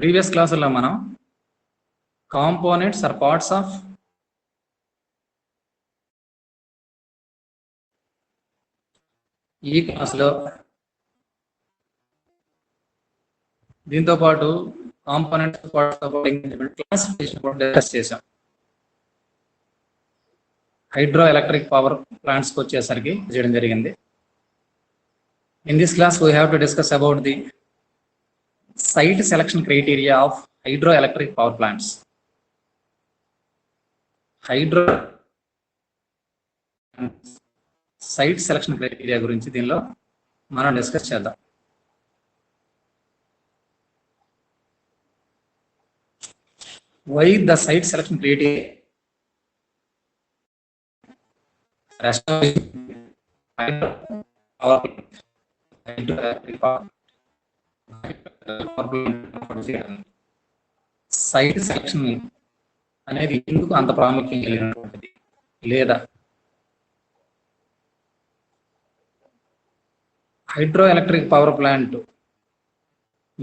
Previous క్లాసుల్లో మనం components are parts of ఈ క్లాసులో దీంతో పాటు కాంపోనెంట్స్ పార్ట్స్ ఆఫ్ క్లాసిఫికేషన్ కూడా డిస్కస్ చేసాం. హైడ్రో ఎలక్ట్రిక్ పవర్ ప్లాంట్స్కి వచ్చేసరికి చేయడం జరిగింది. In this class we have to discuss about the site selection criteria of hydro electric power plants. Hydro site selection criteria గురించి దీనిలో మనం డిస్కస్ చేద్దాం. Why the site selection criteria site selection అనేది ఎందుకు అంత ప్రాముఖ్యం కలిగినటువంటిది, లేదా హైడ్రో ఎలక్ట్రిక్ పవర్ ప్లాంట్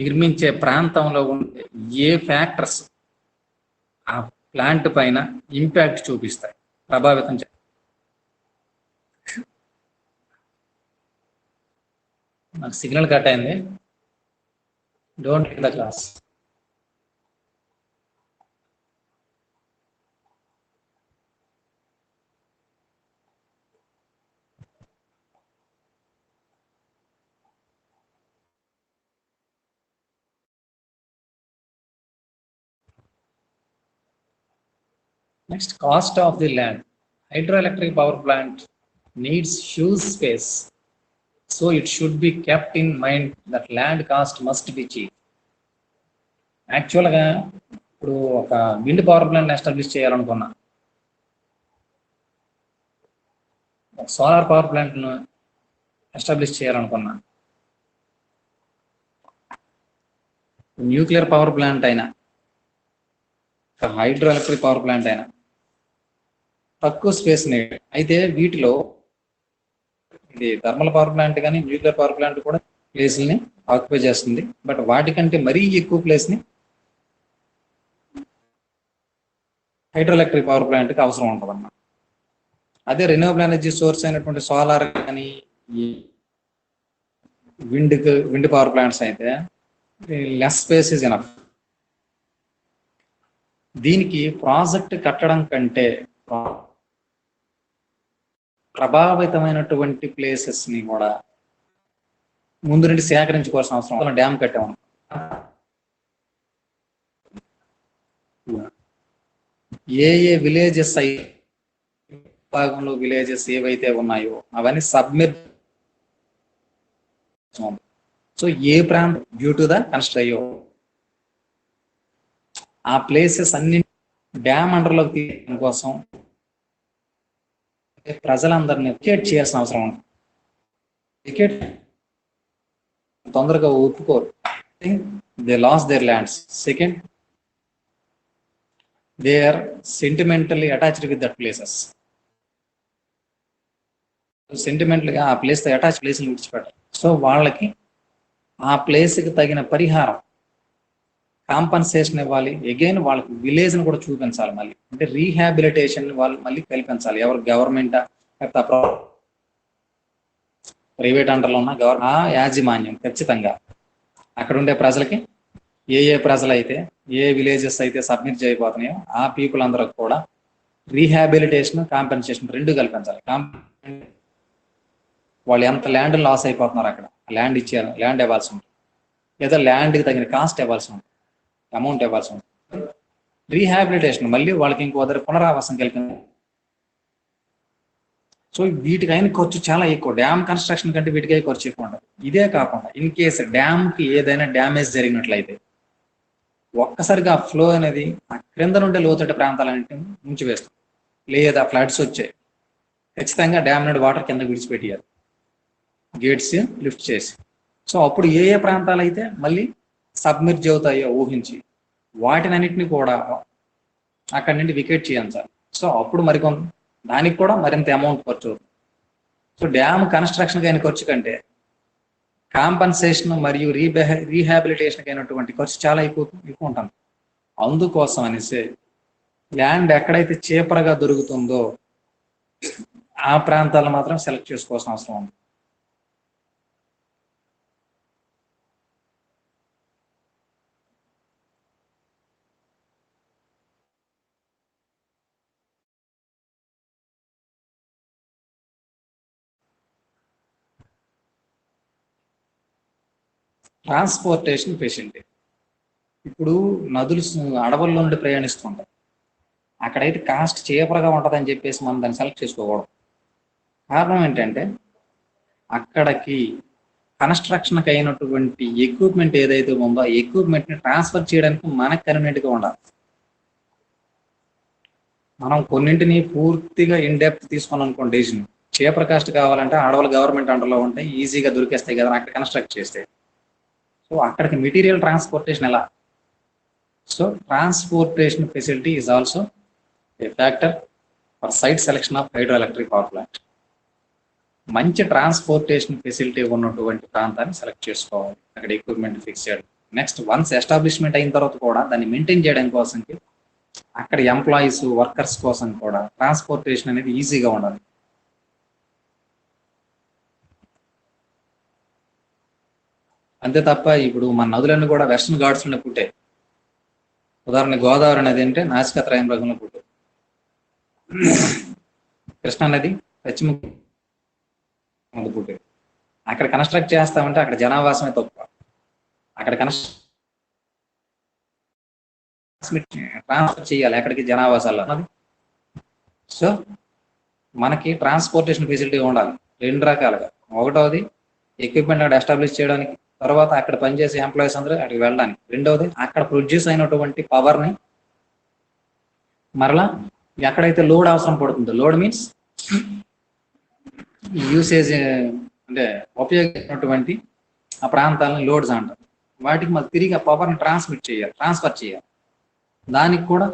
నిర్మించే ప్రాంతంలో ఉండే ఏ ఫ్యాక్టర్స్ ఆ ప్లాంట్ పైన ఇంపాక్ట్ చూపిస్తాయి, ప్రభావితం చేస్తాయి. నాకు సిగ్నల్ కట్ అయింది, don't leave the class. Next, cost of the land. Hydroelectric power plant needs huge space, so it should be kept in mind that land cost must be cheap. యాక్చువల్గా ఇప్పుడు ఒక wind power plant establish చేయాలనుకున్నా, solar power ప్లాంట్ను establish చేయాలనుకున్నా, nuclear power plant అయినా, hydro electric power plant అయినా తక్కువ space need. అయితే వీటిలో ఇది థర్మల్ పవర్ ప్లాంట్ కానీ న్యూక్లియర్ పవర్ ప్లాంట్ కూడా ప్లేస్ని ఆక్యుపై చేస్తుంది. బట్ వాటికంటే మరీ ఎక్కువ ప్లేస్ని హైడ్రో ఎలక్ట్రిక్ పవర్ ప్లాంట్కి అవసరం ఉంటుంది అన్నమాట. అదే రెన్యూవబుల్ ఎనర్జీ సోర్స్ అయినటువంటి సోలార్ కానీ ఈ విండ్ పవర్ ప్లాంట్స్ అయితే లెస్ స్పేస్ ఇస్ ఎనఫ్. దీనికి ప్రాజెక్ట్ కట్టడం కంటే ప్రభావితమైనటువంటి ప్లేసెస్ ని కూడా ముందు నుండి సేకరించుకోవాల్సిన అవసరం. డ్యామ్ కట్టాము, ఏ విలేజెస్ భాగంలో విలేజెస్ ఏవైతే ఉన్నాయో అవన్నీ సబ్మిట్. సో ఏ ప్రాంతం డ్యూ టు ద కన్స్ట్రక్ట్ అయ్యో ఆ ప్లేసెస్ అన్ని డ్యామ్ అండర్లోకి తీయడం కోసం ప్రజలందరినీ వికేట్ చేయాల్సిన అవసరం ఉంటుంది. వికేట్ తొందరగా ఒప్పుకోరు. They lose their lands. Second, they are sentimentally attached with that places. సెంటిమెంటల్గా ఆ ప్లేస్తో అటాచ్ ప్లేస్ని విడిచిపెట్టారు. సో వాళ్ళకి ఆ ప్లేస్కి తగిన పరిహారం, కాంపన్సేషన్ ఇవ్వాలి. అగైన్ వాళ్ళకి విలేజ్ని కూడా చూపించాలి. మళ్ళీ అంటే రీహాబిలిటేషన్ వాళ్ళు మళ్ళీ కల్పించాలి. ఎవరు గవర్నమెంటా లేకపోతే ప్రైవేట్ అండర్లో ఉన్న యాజమాన్యం ఖచ్చితంగా అక్కడ ఉండే ప్రజలకి ఏ ప్రజలు అయితే ఏ విలేజెస్ అయితే సబ్మిట్ చేయబోతున్నాయో ఆ పీపుల్ అందరూ కూడా రీహాబిలిటేషన్, కాంపెన్సేషన్ రెండు కల్పించాలి. వాళ్ళు ఎంత ల్యాండ్ లాస్ అయిపోతున్నారు అక్కడ ల్యాండ్ ఇచ్చారు, ల్యాండ్ ఇవ్వాల్సి ఉంటుంది, లేదా ల్యాండ్కి తగిన కాస్ట్ ఇవ్వాల్సి ఉంటుంది, అమౌంట్ ఇవ్వాల్సి ఉంటుంది. రీహాబిలిటేషన్ మళ్ళీ వాళ్ళకి ఇంకో పునరావాసం కలిగింది. సో వీటికైనా ఖర్చు చాలా ఎక్కువ. డ్యామ్ కన్స్ట్రక్షన్ కంటే వీటికై ఖర్చు ఎక్కువ ఉంటుంది. ఇదే కాకుండా ఇన్ కేసు డ్యామ్కి ఏదైనా డ్యామేజ్ జరిగినట్లయితే ఒక్కసారిగా ఆ ఫ్లో అనేది ఆ క్రింద నుండి లోతట్టు ప్రాంతాలన్నింటినీ ముంచివేస్తుంది. లేదా ఫ్లడ్స్ వచ్చాయి, ఖచ్చితంగా డ్యామ్ నుండి వాటర్ కింద విడిచిపెట్టారు, గేట్స్ లిఫ్ట్ చేసి. సో అప్పుడు ఏ ప్రాంతాలు అయితే మళ్ళీ సబ్మిర్జ్ అవుతాయో ఊహించి వాటినన్నింటినీ కూడా అక్కడి నుండి వికెట్ చేయించాలి. సో అప్పుడు మరికొంత దానికి కూడా మరింత అమౌంట్ ఖర్చు అవుతుంది. సో డ్యామ్ కన్స్ట్రక్షన్ అయిన ఖర్చు కంటే కాంపన్సేషన్ మరియు రీహాబిలిటేషన్ అయినటువంటి ఖర్చు చాలా ఎక్కువ ఎక్కువ ఉంటుంది. అందుకోసం అనేసి ల్యాండ్ ఎక్కడైతే చీపర్గా దొరుకుతుందో ఆ ప్రాంతాలను మాత్రం సెలెక్ట్ చేసుకోవాల్సిన అవసరం ఉంది. Transportation facility. ఇప్పుడు నదులు అడవుల్లో నుండి ప్రయాణిస్తుంటాయి. అక్కడైతే కాస్ట్ చీపర్గా ఉంటుందని చెప్పేసి మనం దాన్ని సెలెక్ట్ చేసుకోకూడదు. కారణం ఏంటంటే అక్కడికి కన్స్ట్రక్షన్కి అయినటువంటి ఎక్విప్మెంట్ ఏదైతే ఉందో ఆ ఎక్విప్మెంట్ని ట్రాన్స్ఫర్ చేయడానికి మనకు కన్వీనియంట్గా ఉండాలి. మనం కొన్నింటిని పూర్తిగా ఇన్ డెప్త్ తీసుకుని అనుకోండి డెసిషన్ చీపర్ కాస్ట్ కావాలంటే అడవులు గవర్నమెంట్ అండర్లో ఉంటాయి, ఈజీగా దొరికేస్తాయి కదా అక్కడ కన్స్ట్రక్ట్ చేస్తే. సో అక్కడికి మెటీరియల్ ట్రాన్స్పోర్టేషన్ ఎలా? So transportation facility is also a factor for site selection of hydro electric power plant. మంచి ట్రాన్స్పోర్టేషన్ ఫెసిలిటీ ఉన్నటువంటి ప్రాంతాన్ని సెలెక్ట్ చేసుకోవాలి, అక్కడ ఎక్విప్మెంట్ ఫిక్స్ చేయడం. నెక్స్ట్ వన్స్ ఎస్టాబ్లిష్మెంట్ అయిన తర్వాత కూడా దాన్ని మెయింటైన్ చేయడం కోసం అక్కడ ఎంప్లాయీస్ వర్కర్స్ కోసం కూడా ట్రాన్స్పోర్టేషన్ అనేది ఈజీగా ఉండాలి. అంతే తప్ప ఇప్పుడు మన నదులన్నీ కూడా వెస్టర్న్ ఘాట్స్లోనే పుట్టాయి. ఉదాహరణ గోదావరి నది అంటే నాసికాత్రయం రకంలో పుట్టాయి. కృష్ణా నది పశ్చిమ పుట్టాయి. అక్కడ కన్స్ట్రక్ట్ చేస్తామంటే అక్కడ జనావాసమే తక్కువ. అక్కడ ట్రాన్స్ఫర్ చేయాలి ఎక్కడికి, జనావాసాల్లో. సో మనకి ట్రాన్స్పోర్టేషన్ ఫెసిలిటీ ఉండాలి రెండు రకాలుగా. ఒకటవది ఎక్విప్మెంట్ అక్కడ ఎస్టాబ్లిష్ చేయడానికి, తర్వాత అక్కడ పనిచేసే ఎంప్లాయీస్ అందరూ అక్కడికి వెళ్ళడానికి. రెండవది అక్కడ ప్రొడ్యూస్ అయినటువంటి పవర్ని మరలా ఎక్కడైతే లోడ్ అవసరం పడుతుందో, లోడ్ మీన్స్ యూసేజ్ అంటే ఉపయోగించినటువంటి ఆ ప్రాంతాలను లోడ్స్ అంటారు. వాటికి మళ్ళీ తిరిగి ఆ పవర్ని ట్రాన్స్ఫర్ చేయాలి. దానికి కూడా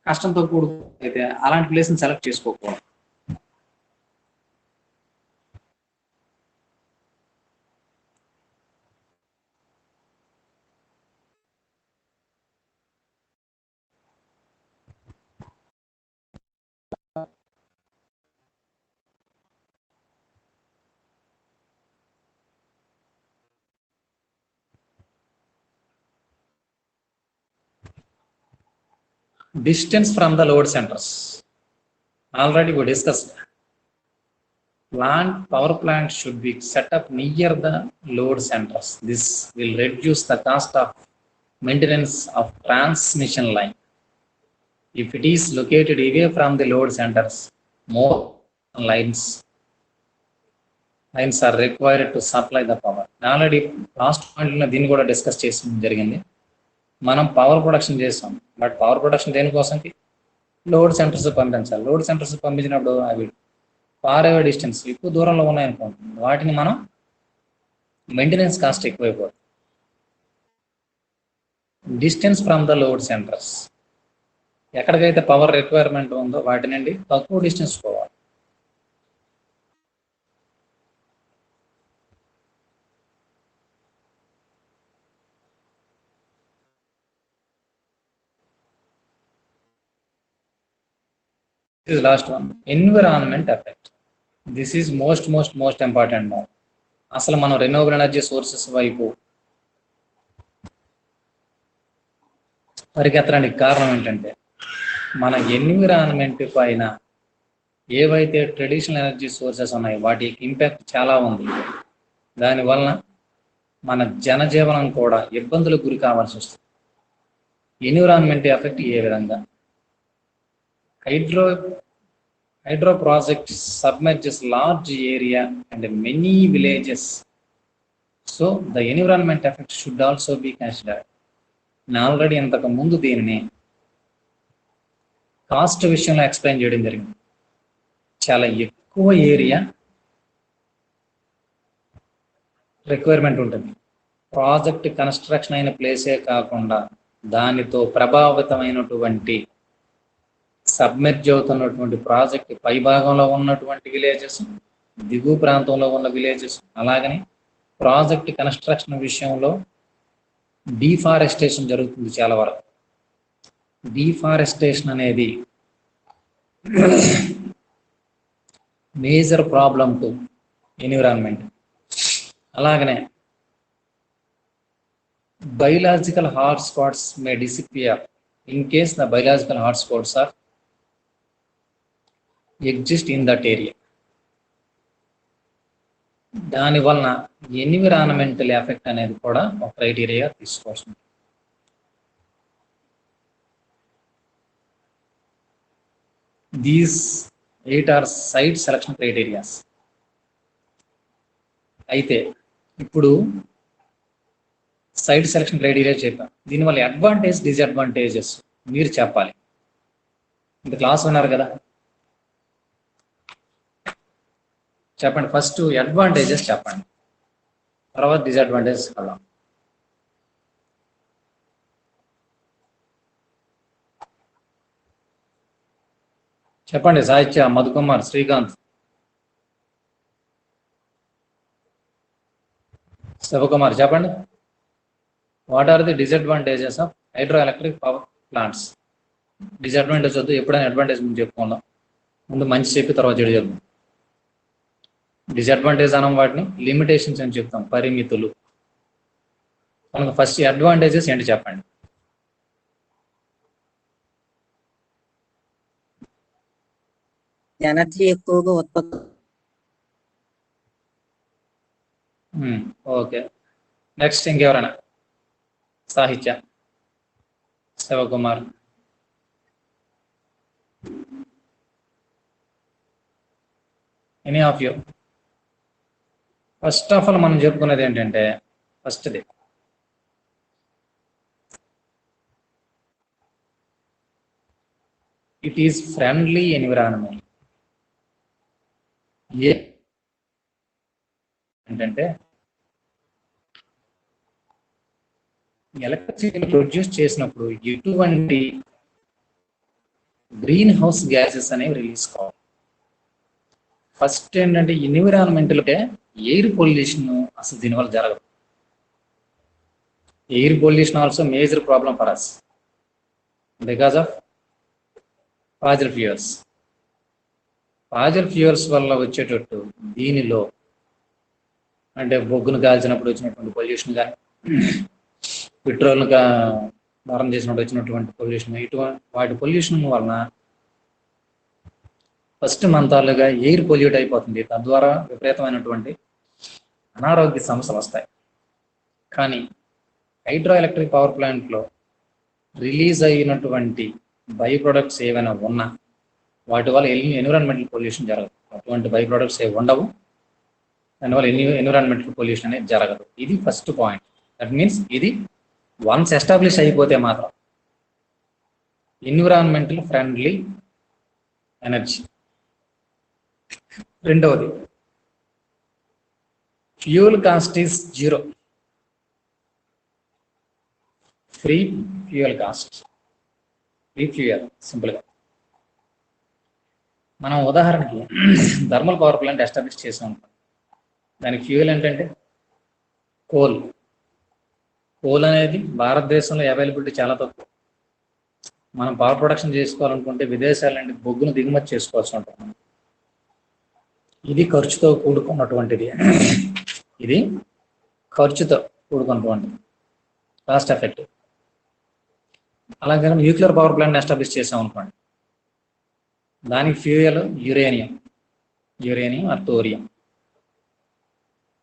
కష్టంతో కూడుకైతే అలాంటి ప్లేస్ని సెలెక్ట్ చేసుకోకూడదు. Distance from the load centers. Already we discussed. Power plant should be set up near the load centers. This will reduce the cost of maintenance of transmission line. If it is located away from the load centers, more lines are required to supply the power. Already last point lo దీన్ని కూడా discuss చేసి జరిగింది. మనం power production చేస్తాం, but power production దేనికోసంకి? Load centres పంపించాలి. Load centres పంపించినప్పుడు అవి ఫార్ ఎవర్ డిస్టెన్స్ ఎక్కువ దూరంలో ఉన్నాయనుకోండి, వాటిని మనం మెయింటెనెన్స్ కాస్ట్ ఎక్కువైపోతుంది. Distance from the load centres, ఎక్కడికైతే పవర్ రిక్వైర్మెంట్ ఉందో వాటి నుండి తక్కువ డిస్టెన్స్ పోవాలి. This is last one, environment effect. This is most important now. అసలు మనం రెన్యూవబుల్ ఎనర్జీ సోర్సెస్ వైపు పరిగెత్తడానికి కారణం ఏంటంటే మన ఎన్విరాన్మెంట్ పైన ఏవైతే ట్రెడిషనల్ ఎనర్జీ సోర్సెస్ ఉన్నాయో వాటి ఇంపాక్ట్ చాలా ఉంది. దానివలన మన జనజీవనం కూడా ఇబ్బందులకు గురి కావాల్సి వస్తుంది. ఎన్విరాన్మెంట్ ఎఫెక్ట్ ఏ విధంగా? Hydro project submerges large area and many villages. So the environment effect should also be considered. నేను ఆల్రెడీ ఇంతకు ముందు దీనిని కాస్ట్ విషయంలో ఎక్స్ప్లెయిన్ చేయడం జరిగింది. చాలా ఎక్కువ ఏరియా రిక్వైర్మెంట్ ఉంటుంది. ప్రాజెక్ట్ కన్స్ట్రక్షన్ అయిన ప్లేసే కాకుండా దానితో ప్రభావితమైనటువంటి సబ్మెర్జ్ అవుతున్నటువంటి ప్రాజెక్ట్ పై భాగంలో ఉన్నటువంటి విలేజెస్, దిగువ ప్రాంతంలో ఉన్న విలేజెస్, అలాగని ప్రాజెక్ట్ కన్స్ట్రక్షన్ విషయంలో డీఫారెస్టేషన్ జరుగుతుంది చాలా వరకు. డీఫారెస్టేషన్ అనేది మేజర్ ప్రాబ్లమ్ టు ఎన్విరాన్మెంట్. అలాగనే biological hotspots may disappear in case the biological hotspots are exist in that area. దాని వలన ఎన్విరాన్మెంటల్ ఎఫెక్ట్ అనేది కూడా ఒక క్రైటీరియా తీసుకోవచ్చు. These 8 are site selection criteria. అయితే ఇప్పుడు సైట్ సెలక్షన్ క్రైటీరియా చెప్పాను. దీనివల్ల అడ్వాంటేజ్ డిసడ్వాంటేజెస్ మీరు చెప్పాలి. ఇంత క్లాస్ ఉన్నారు కదా, చెప్పండి. ఫస్ట్ అడ్వాంటేజెస్ చెప్పండి, తర్వాత డిసడ్వాంటేజెస్ కదా. చెప్పండి. సాహిత్య, మధుకుమార్, శ్రీకాంత్, శివకుమార్ చెప్పండి. What are the disadvantages of hydro electric power plants? Disadvantage వద్దు, ఎప్పుడైనా అడ్వాంటేజ్ ముందు చెప్పుకుందాం. ముందు మంచి చెప్పి తర్వాత చెడు చెప్తాం. డిసడ్వాంటేజ్ అనం వాటిని లిమిటేషన్స్ అని చెప్తాం, పరిమితులు. మనకు ఫస్ట్ అడ్వాంటేజెస్ ఏంటి చెప్పండి. ఎనర్జీ ఎక్కువగా ఉత్పత్తి. ఓకే, నెక్స్ట్ ఇంకెవరైనా? Sahithya, Shivakumar, any of you? First of all మనం చెప్పుకునేది ఏంటంటే, ఫస్ట్ది ఇట్ ఈస్ ఫ్రెండ్లీ ఎన్విరాన్మెంట్. ఏంటంటే ఎలక్ట్రిసిటీని ప్రొడ్యూస్ చేసినప్పుడు ఎటువంటి గ్రీన్ హౌస్ గ్యాసెస్ అనేవి రిలీజ్ కావాలి. ఫస్ట్ ఏంటంటే ఎన్విరాన్మెంటల్ ఎయిర్ పొల్యూషన్ అసలు దీనివల్ల జరగదు. Air pollution also major problem for us because of fossil fuels. Fossil fuels వల్ల వచ్చేటట్టు దీనిలో అంటే బొగ్గును కాల్చినప్పుడు వచ్చినటువంటి పొల్యూషన్ కానీ, పెట్రోల్ బర్న్ చేసినప్పుడు వచ్చినటువంటి పొల్యూషన్, వాటి పొల్యూషన్ వలన ఫస్ట్ మంతాలుగా ఎయిర్ పొల్యూట్ అయిపోతుంది. తద్వారా విపరీతమైనటువంటి అనారోగ్య సమస్యలు వస్తాయి. కానీ హైడ్రో ఎలక్ట్రిక్ పవర్ ప్లాంట్లో రిలీజ్ అయినటువంటి బై ప్రొడక్ట్స్ ఏవైనా ఉన్నా వాటి వల్ల ఎన్విరాన్మెంటల్ పొల్యూషన్ జరగదు. అటువంటి బై ప్రొడక్ట్స్ ఏవి ఉండవు, దానివల్ల ఎన్విరాన్మెంటల్ పొల్యూషన్ అనేది జరగదు. ఇది ఫస్ట్ పాయింట్. దట్ మీన్స్ ఇది వన్స్ ఎస్టాబ్లిష్ అయిపోతే మాత్రం ఎన్విరాన్మెంటల్ ఫ్రెండ్లీ ఎనర్జీ. రెండవది, fuel cost is zero. Free fuel cost, free fuel. సింపుల్గా మనం ఉదాహరణకి థర్మల్ పవర్ ప్లాంట్ ఎస్టాబ్లిష్ చేసాం అనుకోండి. దానికి ఫ్యూయల్ ఏంటంటే కోల్. కోల్ అనేది భారతదేశంలో అవైలబిలిటీ చాలా తక్కువ. మనం పవర్ ప్రొడక్షన్ చేసుకోవాలనుకుంటే విదేశాల నుండి బొగ్గును దిగుమతి చేసుకోవాల్సి ఉంటుంది. ఇది ఖర్చుతో కూడుకున్నటువంటిది. ఇది ఖర్చుతో కూడుకున్నటువంటిది, కాస్ట్ ఎఫెక్టివ్. అలాగే న్యూక్లియర్ పవర్ ప్లాంట్ ఎస్టాబ్లిష్ చేసాం అనుకోండి. దానికి ఫ్యూయల్ యురేనియం ఆర్ థోరియం.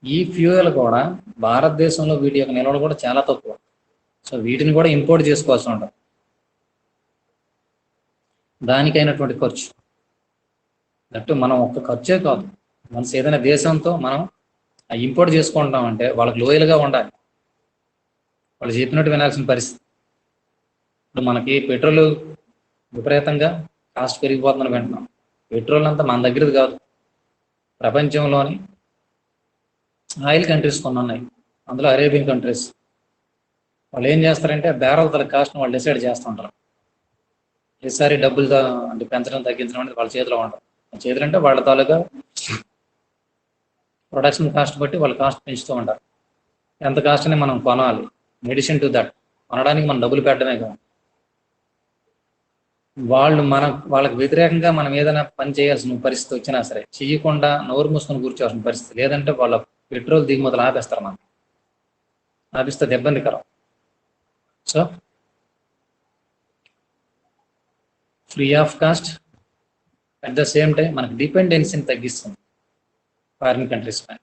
ఈ ఫ్యూయల్ కూడా భారతదేశంలో వీటి యొక్క నిల్వలు కూడా చాలా తక్కువ. సో వీటిని కూడా ఇంపోర్ట్ చేసుకోవాల్సి ఉంటుంది. దానికైనటువంటి ఖర్చు దట్టు మనం ఒక్క ఖర్చే కాదు, మన ఏదైనా దేశంతో మనం ఇంపోర్ట్ చేసుకుంటామంటే వాళ్ళకి లోయలుగా ఉండాలి. వాళ్ళు చెప్పినట్టు వినాల్సిన పరిస్థితి. ఇప్పుడు మనకి పెట్రోల్ విపరీతంగా కాస్ట్ పెరిగిపోతుందని వింటున్నాం. పెట్రోల్ అంతా మన దగ్గరది కాదు, ప్రపంచంలోని ఆయిల్ కంట్రీస్ కొన్ని ఉన్నాయి. అందులో అరేబియన్ కంట్రీస్. వాళ్ళు ఏం చేస్తారంటే బ్యారల్ తల కాస్ట్ని వాళ్ళు డిసైడ్ చేస్తుంటారు. ఈసారి డబ్బులు అంటే పెంచడం తగ్గించడం అనేది వాళ్ళ చేతిలో ఉండదు. చేతులు అంటే వాళ్ళ తాలూకా ప్రొడక్షన్ కాస్ట్ బట్టి వాళ్ళ కాస్ట్ పెంచుతూ ఉంటారు. ఎంత కాస్ట్ అని మనం కొనాలి. మెడిసిన్ టు దట్ కొనడానికి మనం డబ్బులు పెట్టడమే కాదు, వాళ్ళకి వ్యతిరేకంగా మనం ఏదైనా పని చేయాల్సిన పరిస్థితి వచ్చినా సరే చేయకుండా నోరు మూసుకొని కూర్చోవాల్సిన పరిస్థితి. లేదంటే వాళ్ళ పెట్రోల్ దిగుమతులు ఆపేస్తారు, మనం ఆపిస్తే ఇబ్బందికరం. So free of cost, at the same time మనకు డిపెండెన్సీని తగ్గిస్తుంది ఫారిన్ కంట్రీస్ పైన.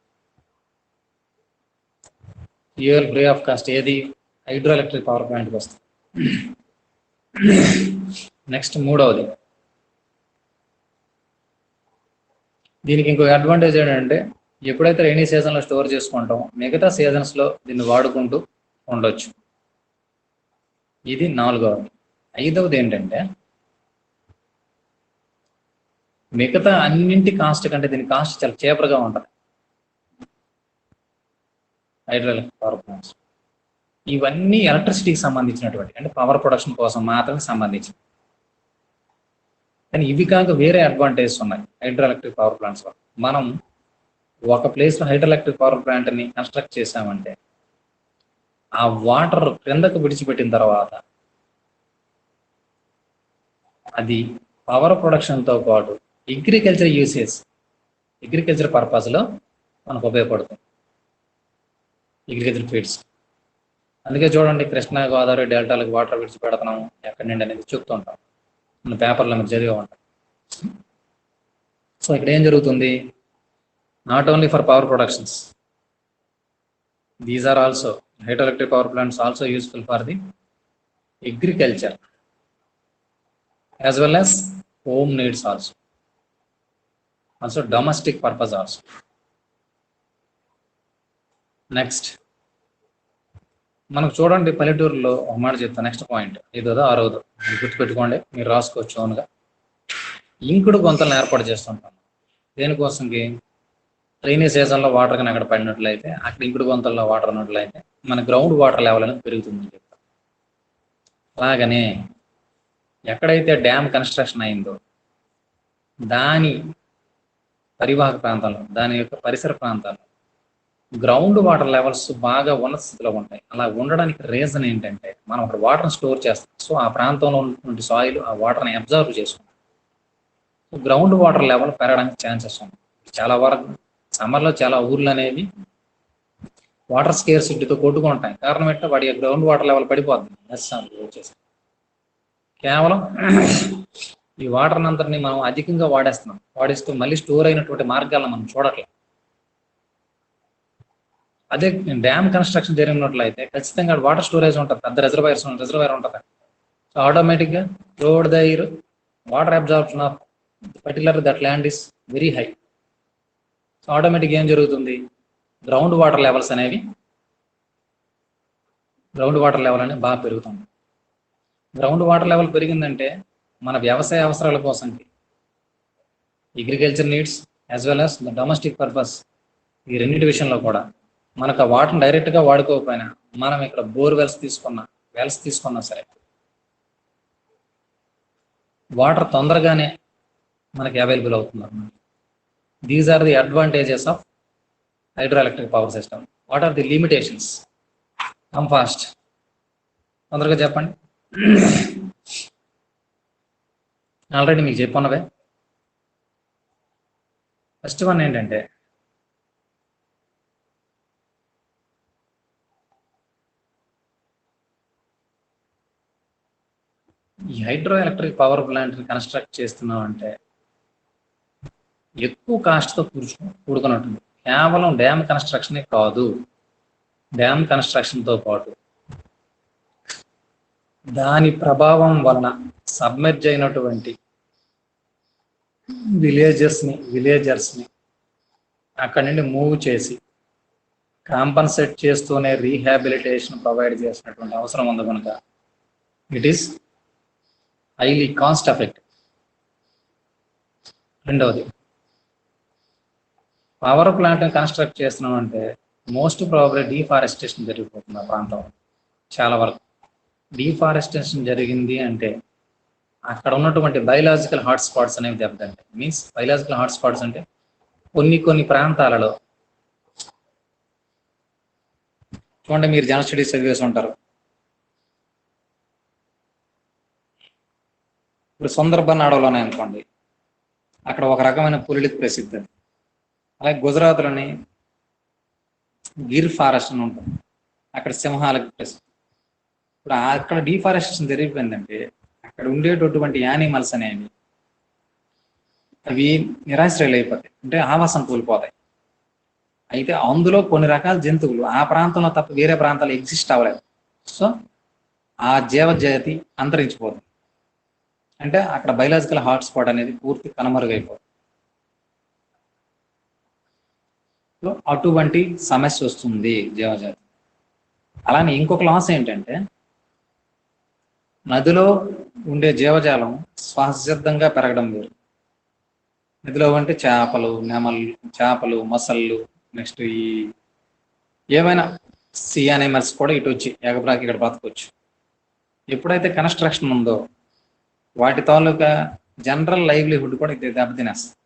ఫ్యూయల్ ఫ్రీ ఆఫ్ కాస్ట్ ఏది? హైడ్రో ఎలక్ట్రిక్ పవర్ ప్లాంట్కి వస్తుంది. నెక్స్ట్ మూడవది, దీనికి ఇంకో అడ్వాంటేజ్ ఏంటంటే ఎప్పుడైతే రైనీ సీజన్లో స్టోర్ చేసుకుంటాం, మిగతా సీజన్స్లో దీన్ని వాడుకుంటూ ఉండొచ్చు. ఇది నాలుగవది. ఐదవది ఏంటంటే మిగతా అన్నింటి కాస్ట్ కంటే దీని కాస్ట్ చాలా చేపర్గా ఉంటుంది. హైడ్రో ఎలక్ట్రిక్ పవర్ ప్లాంట్స్ ఇవన్నీ ఎలక్ట్రిసిటీకి సంబంధించినటువంటి, అంటే పవర్ ప్రొడక్షన్ కోసం మాత్రమే సంబంధించి. కానీ ఇవి కాక వేరే అడ్వాంటేజెస్ ఉన్నాయి హైడ్రో ఎలక్ట్రిక్ పవర్ ప్లాంట్స్ వల్ల. మనం ఒక ప్లేస్లో హైడ్రో ఎలక్ట్రిక్ పవర్ ప్లాంట్ని కన్స్ట్రక్ట్ చేసామంటే ఆ వాటర్ క్రిందకు విడిచిపెట్టిన తర్వాత అది పవర్ ప్రొడక్షన్తో పాటు అగ్రికల్చర్ పర్పస్లో మనకు ఉపయోగపడుతుంది, అగ్రికల్చర్ ఫీడ్స్. అందుకే చూడండి, కృష్ణా గోదావరి డెల్టాలకు వాటర్ విడిచిపెడుతున్నాము ఎక్కడి నుండి అనేది చెప్తుంటాం, మన పేపర్లో మీరు చదివే ఉంటాం. సో ఇక్కడ ఏం జరుగుతుంది? Not only for power productions, these are also hydro electric power plants also useful for the agriculture as well as home needs also domestic purpose also. Next మనకు చూడండి, పల్లెటూరులో ఒక మాట చెప్తాను. నెక్స్ట్ పాయింట్ ఐదోదో ఆరోదో గుర్తుపెట్టుకోండి, మీరు రాసుకోవచ్చు ఓన్గా. ఇంకుడు గుంతలను ఏర్పాటు చేస్తుంటాం. దేనికోసంకి? రైనీ సీజన్లో వాటర్ కానీ అక్కడ పడినట్లయితే, అక్కడ ఇంకుడు గుంతల్లో వాటర్ ఉన్నట్లయితే మన గ్రౌండ్ వాటర్ లెవెల్ అనేది పెరుగుతుందని చెప్తాం. అలాగనే ఎక్కడైతే డ్యామ్ కన్స్ట్రక్షన్ అయిందో దాని పరివాహక ప్రాంతాల్లో, దాని యొక్క పరిసర ప్రాంతాల్లో గ్రౌండ్ వాటర్ లెవెల్స్ బాగా ఉన్నత స్థితిలో ఉంటాయి. అలా ఉండడానికి రీజన్ ఏంటంటే మనం అక్కడ వాటర్ని స్టోర్ చేస్తాం. సో ఆ ప్రాంతంలో ఉన్నటువంటి సాయిల్ ఆ వాటర్ని అబ్జర్వ్ చేసుకుంటాం. సో గ్రౌండ్ వాటర్ లెవెల్ పెరగడానికి ఛాన్సెస్ ఉన్నాయి. చాలా వరకు సమ్మర్లో చాలా ఊర్లు అనేవి వాటర్ స్కేర్సిటీతో కొట్టుకుంటాయి. కారణం ఏంటంటే వాడి గ్రౌండ్ వాటర్ లెవెల్ పడిపోతుంది వచ్చేసి. కేవలం ఈ వాటర్ అంతటిని మనం అధికంగా వాడేస్తూ మళ్ళీ స్టోర్ అయినటువంటి మార్గాలను మనం చూడట్లేదు. అదే డ్యామ్ కన్స్ట్రక్షన్ జరిగినట్లయితే ఖచ్చితంగా వాటర్ స్టోరేజ్ ఉంటుంది, పెద్ద రిజర్వాయర్ ఉంటుంది. సో ఆటోమేటిక్గా throughout the year water absorption of particular that land is very high. So ఆటోమేటిక్గా ఏం జరుగుతుంది? గ్రౌండ్ వాటర్ లెవెల్ అనేది బాగా పెరుగుతుంది. గ్రౌండ్ వాటర్ లెవెల్ పెరిగిందంటే మన వ్యవసాయ అవసరాల కోసం, agriculture needs as well as the domestic purpose, ఈ రెండింటి విషయంలో కూడా మనకు ఆ వాటర్ని డైరెక్ట్గా వాడుకోకపోయినా మనం ఇక్కడ బోర్ వెల్స్ తీసుకున్నా సరే వాటర్ తొందరగానే మనకి అవైలబుల్ అవుతుంది అన్నమాట. These are the advantages of hydro electric power system. What are the limitations? Come fast, తొందరగా చెప్పండి. ఆల్రెడీ మీకు చెప్పున్నవే. ఫస్ట్ వన్ ఏంటంటే ఈ హైడ్రో ఎలక్ట్రిక్ పవర్ ప్లాంట్ని కన్స్ట్రక్ట్ చేస్తున్నాం అంటే ఎక్కువ కాస్ట్తో కూడుకున్నట్టుంది. కేవలం డ్యామ్ కన్స్ట్రక్షనే కాదు, డ్యామ్ కన్స్ట్రక్షన్తో పాటు దాని ప్రభావం వలన సబ్మెర్జ్ అయినటువంటి విలేజర్స్ని అక్కడి నుండి మూవ్ చేసి కాంపన్సేట్ చేస్తూనే రీహాబిలిటేషన్ ప్రొవైడ్ చేసినటువంటి అవసరం ఉంది కనుక it is highly cost effective. రెండవది, పవర్ ప్లాంట్ కన్స్ట్రక్ట్ చేస్తున్నాం అంటే మోస్ట్ ప్రాబబ్లీ డీఫారెస్టేషన్ జరిగిపోతుంది ఆ ప్రాంతంలో. చాలా వరకు డీఫారెస్టేషన్ జరిగింది అంటే అక్కడ ఉన్నటువంటి బయలాజికల్ హాట్స్పాట్స్ అనేవి దెబ్బతింటాయి. మీన్స్ బయలాజికల్ హాట్స్పాట్స్ అంటే కొన్ని ప్రాంతాలలో చూడండి, మీరు జనరల్ స్టడీస్ చదివేసి ఉంటారు. ఇప్పుడు సుందర్బన్ అడవులు ఉన్నాయనుకోండి, అక్కడ ఒక రకమైన పులులకు ప్రసిద్ధి. అలాగే గుజరాత్లోని గిర్ ఫారెస్ట్ అని ఉంటుంది, అక్కడ సింహాలకు ప్రసిద్ధి. ఇప్పుడు అక్కడ డిఫారెస్టేషన్ జరిగిపోయిందంటే అక్కడ ఉండేటటువంటి యానిమల్స్ అనేవి అవి నిరాశ్రయాలు అయిపోతాయి, అంటే ఆవాసం కోల్పోతాయి. అయితే అందులో కొన్ని రకాల జంతువులు ఆ ప్రాంతంలో తప్ప వేరే ప్రాంతాలు ఎగ్జిస్ట్ అవ్వలేదు. సో ఆ జీవజాతి అంతరించిపోతుంది, అంటే అక్కడ బయలాజికల్ హాట్స్పాట్ అనేది పూర్తి కనుమరుగైపోతుంది. సో అటువంటి సమస్య వస్తుంది జీవజాతి. అలానే ఇంకొక లాస్ ఏంటంటే, నదిలో ఉండే జీవజాలం సహజసిద్ధంగా పెరగడం వేరు. నదిలో అంటే చేపలు, నెమలు, చేపలు, మొసళ్ళు, నెక్స్ట్ ఈ ఏమైనా సీ యానిమల్స్ కూడా ఇటు వచ్చి ఎగబ్రాకి ఇక్కడ బతకొచ్చు. ఎప్పుడైతే కన్స్ట్రక్షన్ ఉందో వాటి తాలూకా జనరల్ లైవ్లీహుడ్ కూడా ఇది దెబ్బతినేస్తుంది.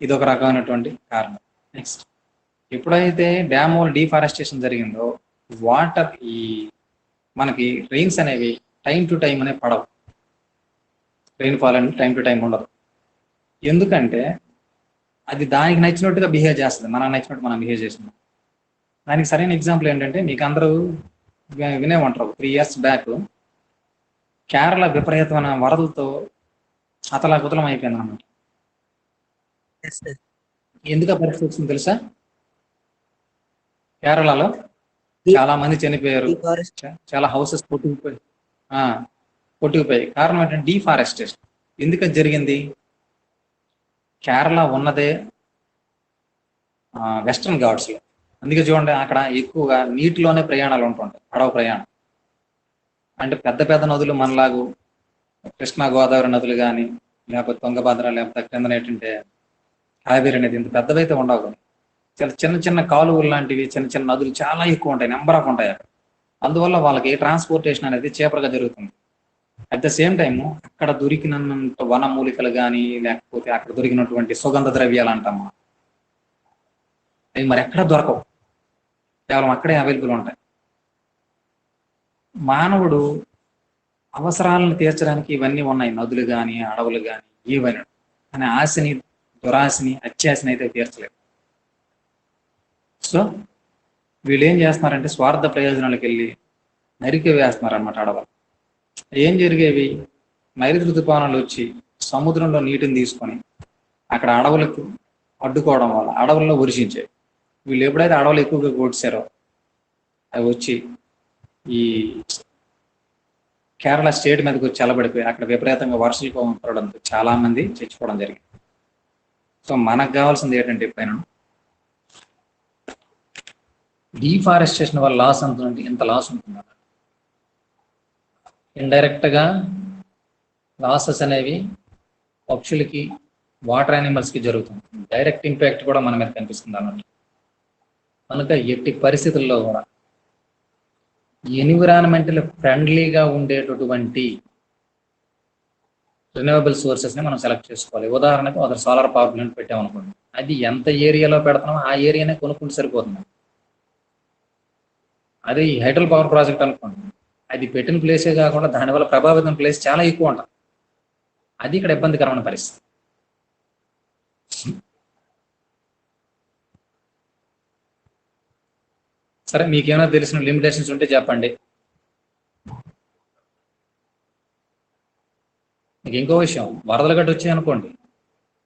ఇది ఒక రకమైనటువంటి కారణం. నెక్స్ట్, ఎప్పుడైతే డ్యామ్ వాల్ డిఫారెస్టేషన్ జరిగిందో వాటర్ ఈ మనకి రెయిన్స్ అనేవి టైం టు టైం అనేవి పడవు. రెయిన్ఫాల్ అనేది టైం టు టైం ఉండదు. ఎందుకంటే అది దానికి నచ్చినట్టుగా బిహేవ్ చేస్తుంది, మనకు నచ్చినట్టు మనం బిహేవ్ చేస్తున్నాం. దానికి సరైన ఎగ్జాంపుల్ ఏంటంటే, మీకు అందరూ వినే ఉంటారు, 3 years బ్యాక్ కేరళ విపరీతమైన వరదలతో అతలాకుతలం అయిపోయింది అన్నమాట. ఎందుకు పరిస్థితి వచ్చింది తెలుసా? కేరళలో చాలా మంది చనిపోయారు, చాలా హౌసెస్ కొట్టుకుపోయాయి. కారణం ఏంటంటే డిఫారెస్టేషన్. ఎందుకు అది జరిగింది? కేరళ ఉన్నదే వెస్ట్రన్ ఘాట్స్లో, అందుకే చూడండి అక్కడ ఎక్కువగా నీటిలోనే ప్రయాణాలు ఉంటుంటాయి, అడవి ప్రయాణం. అంటే పెద్ద పెద్ద నదులు మనలాగు కృష్ణా గోదావరి నదులు కానీ, లేకపోతే తుంగభద్ర, లేకపోతే కింద ఏంటంటే కావేరి అనేది ఇంత పెద్దవైతే ఉండవు. చాలా చిన్న చిన్న కాలువలు లాంటివి, చిన్న చిన్న నదులు చాలా ఎక్కువ ఉంటాయి, నెంబర్ ఆఫ్ ఉంటాయి అక్కడ. అందువల్ల వాళ్ళకి ట్రాన్స్పోర్టేషన్ అనేది చేపరగా జరుగుతుంది. అట్ ద సేమ్ టైము అక్కడ దొరికినంత వనమూలికలు కానీ, లేకపోతే అక్కడ దొరికినటువంటి సుగంధ ద్రవ్యాలు అంటామా, అవి మరి ఎక్కడ దొరకవు, కేవలం అక్కడే అవైలబుల్ ఉంటాయి. మానవుడు అవసరాలను తీర్చడానికి ఇవన్నీ ఉన్నాయి, నదులు కానీ, అడవులు కానీ, ఏవైనా. కానీ ఆశని, దురాశని, అత్యాశని అయితే తీర్చలేదు. సో వీళ్ళు ఏం చేస్తున్నారంటే స్వార్థ ప్రయోజనాలకు వెళ్ళి నరికి వేస్తున్నారు అన్నమాట అడవులు. ఏం జరిగేవి? నైరుతి ఋతుపవనాలు వచ్చి సముద్రంలో నీటిని తీసుకొని అక్కడ అడవులకు అడ్డుకోవడం వల్ల అడవుల్లో వర్షించేవి. వీళ్ళు ఎప్పుడైతే అడవులు ఎక్కువగా కొట్టారో అవి వచ్చి ఈ కేరళ స్టేట్ మీదకి వచ్చి చల్లబడిపోయి అక్కడ విపరీతంగా వర్షాలు పడడంతో చాలా మంది చచ్చిపోవడం జరిగింది. సో మనకు కావాల్సింది ఏంటంటే, ఎప్పుడైనా డిఫారెస్టేషన్ వల్ల లాస్ ఎంత లాస్ ఉంటుంది. ఇండైరెక్ట్ గా లాసెస్ అనేవి పక్షులకి, వాటర్ యానిమల్స్ కి జరుగుతుంది. డైరెక్ట్ ఇంపాక్ట్ కూడా మన మీద కనిపిస్తుంది అన్నట్టు. కనుక ఎట్టి పరిస్థితుల్లో కూడా ఎన్విరాన్మెంటల్ ఫ్రెండ్లీగా ఉండేటటువంటి రిన్యూవబుల్ సోర్సెస్ ని మనం సెలెక్ట్ చేసుకోవాలి. ఉదాహరణకు ఒక సోలార్ పవర్ ప్లాంట్ పెట్టామనుకోండి, అది ఎంత ఏరియాలో పెడతామో ఆ ఏరియానే కొనుక్కుంటే సరిపోతుంది. అదే ఈ హైడ్రల్ పవర్ ప్రాజెక్ట్ అనుకోండి, అది పెట్టిన ప్లేసే కాకుండా దానివల్ల ప్రభావితం ప్లేస్ చాలా ఎక్కువ ఉంటుంది. అది ఇక్కడ ఇబ్బందికరమైన పరిస్థితి. సరే, మీకేమైనా తెలిసిన లిమిటేషన్స్ ఉంటే చెప్పండి. మీకు ఇంకో విషయం, వరదలు గట్టు వచ్చాయి అనుకోండి,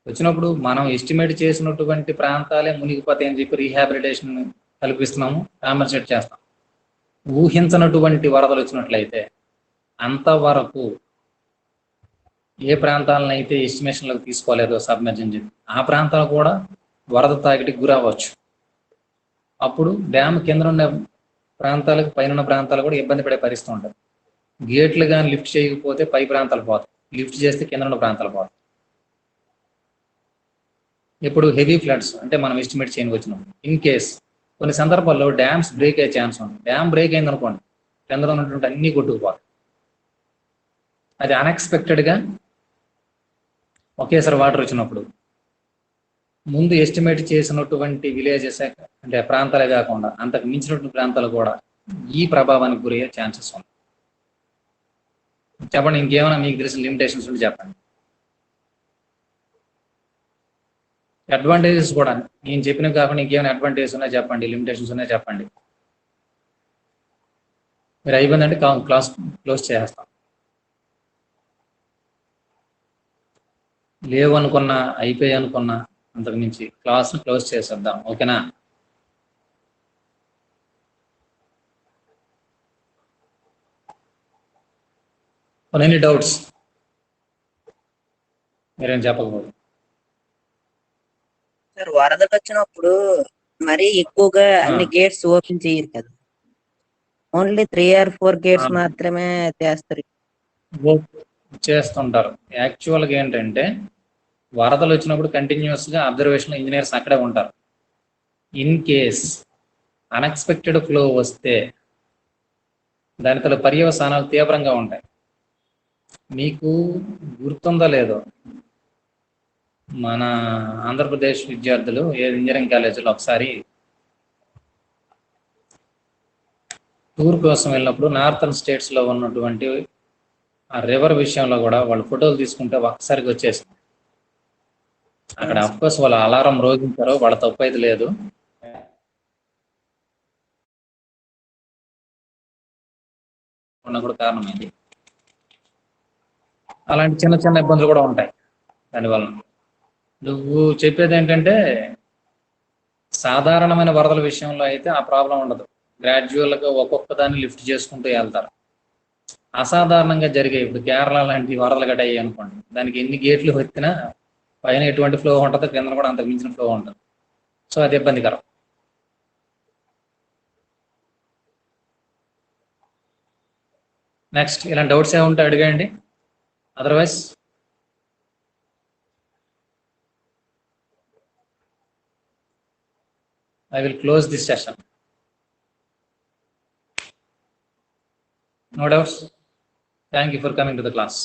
వచ్చినప్పుడు మనం ఎస్టిమేట్ చేసినటువంటి ప్రాంతాలే మునిగిపోతాయి అని చెప్పి రీహాబిలిటేషన్ కల్పిస్తున్నాము, కాంపన్సేట్ చేస్తాం. ఊహించనటువంటి వరదలు వచ్చినట్లయితే అంతవరకు ఏ ప్రాంతాలను అయితే ఎస్టిమేషన్లకు తీసుకోలేదో సబ్మెర్జెన్ చెప్పి ఆ ప్రాంతాలు కూడా వరద తాకిడికి గురవ్వచ్చు. అప్పుడు డ్యామ్ కింద ఉన్న ప్రాంతాలకు, పైన ప్రాంతాలు కూడా ఇబ్బంది పడే పరిస్థితి ఉంటుంది. గేట్లు కానీ లిఫ్ట్ చేయకపోతే పై ప్రాంతాలు పోతాయి, లిఫ్ట్ చేస్తే కింద ఉన్న ప్రాంతాలు పోతాయి. ఇప్పుడు హెవీ ఫ్లడ్స్ అంటే మనం ఎస్టిమేట్ చేయని వచ్చినప్పుడు, ఇన్ కేస్ కొన్ని సందర్భాల్లో డ్యామ్స్ బ్రేక్ అయ్యే ఛాన్స్ ఉంది. డ్యామ్ బ్రేక్ అయింది అనుకోండి, కింద ఉన్నటువంటి అన్ని కొట్టుకుపోతాయి. అది అన్ఎక్స్పెక్టెడ్గా ఒకేసారి వాటర్ వచ్చినప్పుడు ముందు ఎస్టిమేట్ చేసినటువంటి విలేజెస్ అంటే ప్రాంతాలే కాకుండా అంతకు మించినటువంటి ప్రాంతాలు కూడా ఈ ప్రభావానికి గురయ్యే ఛాన్సెస్ ఉన్నాయి. చెప్పండి, ఇంకేమైనా మీకు తెలిసిన లిమిటేషన్స్ ఉంటే చెప్పండి. అడ్వాంటేజెస్ కూడా నేను చెప్పినవి కాకుండా ఇంకేమైనా అడ్వాంటేజెస్ ఉన్నాయో చెప్పండి, లిమిటేషన్స్ ఉన్నాయో చెప్పండి. మీరు అయిపోయిందంటే క్లాస్ క్లోజ్ చేసేస్తాం. లేవు అనుకున్నా, అయిపోయాయి అనుకున్నా, అంతకు మించి క్లాస్ క్లోజ్ చేసేద్దాం. ఓకేనా? Any doubts? మీరేం చెప్పకపోతే సార్, వరదలు వచ్చినప్పుడు మరీ ఎక్కువగా అన్ని గేట్స్ ఓపెన్ చేయరు కదా, ఓన్లీ 3 or 4 గేట్స్ మాత్రమే చేస్తారు. చేస్తుంటారు. యాక్చువల్గా ఏంటంటే వరదలు వచ్చినప్పుడు కంటిన్యూస్ గా అబ్జర్వేషన్ ఇంజనీర్స్ అక్కడే ఉంటారు. ఇన్ కేస్ అన్ఎక్స్పెక్టెడ్ ఫ్లో వస్తే దాని తల పర్యవసానాలు తీవ్రంగా ఉంటాయి. మీకు గుర్తుందో లేదో, మన ఆంధ్రప్రదేశ్ విద్యార్థులు ఇంజనీరింగ్ కాలేజీలో ఒకసారి టూర్ కోసం వెళ్ళినప్పుడు నార్థన్ స్టేట్స్ లో ఉన్నటువంటి ఆ రివర్ విషయంలో కూడా వాళ్ళు ఫోటోలు తీసుకుంటే ఒక్కసారిగా వచ్చేసింది. అక్కడ అఫ్కోర్స్ వాళ్ళు అలారం రోగించారో వాళ్ళ తప్పు అయితే లేదు. కూడా కారణమైంది. అలాంటి చిన్న చిన్న ఇబ్బందులు కూడా ఉంటాయి దానివల్ల. నువ్వు చెప్పేది ఏంటంటే సాధారణమైన వరదల విషయంలో అయితే ఆ ప్రాబ్లం ఉండదు, గ్రాడ్యువల్గా ఒక్కొక్క దాన్ని లిఫ్ట్ చేసుకుంటూ వెళ్తారు. అసాధారణంగా జరిగే ఇప్పుడు కేరళ లాంటి వరదలు గడ్డ అయ్యాయి అనుకోండి, దానికి ఎన్ని గేట్లు వచ్చినా పైన ఎటువంటి ఫ్లో ఉంటుందో కింద కూడా అంతకు మించిన ఫ్లో ఉంటుంది. సో అది ఇబ్బందికరం. నెక్స్ట్ ఇలాంటి డౌట్స్ ఏముంటే అడిగండి, otherwise I will close this session. No doubts? Thank you for coming to the class.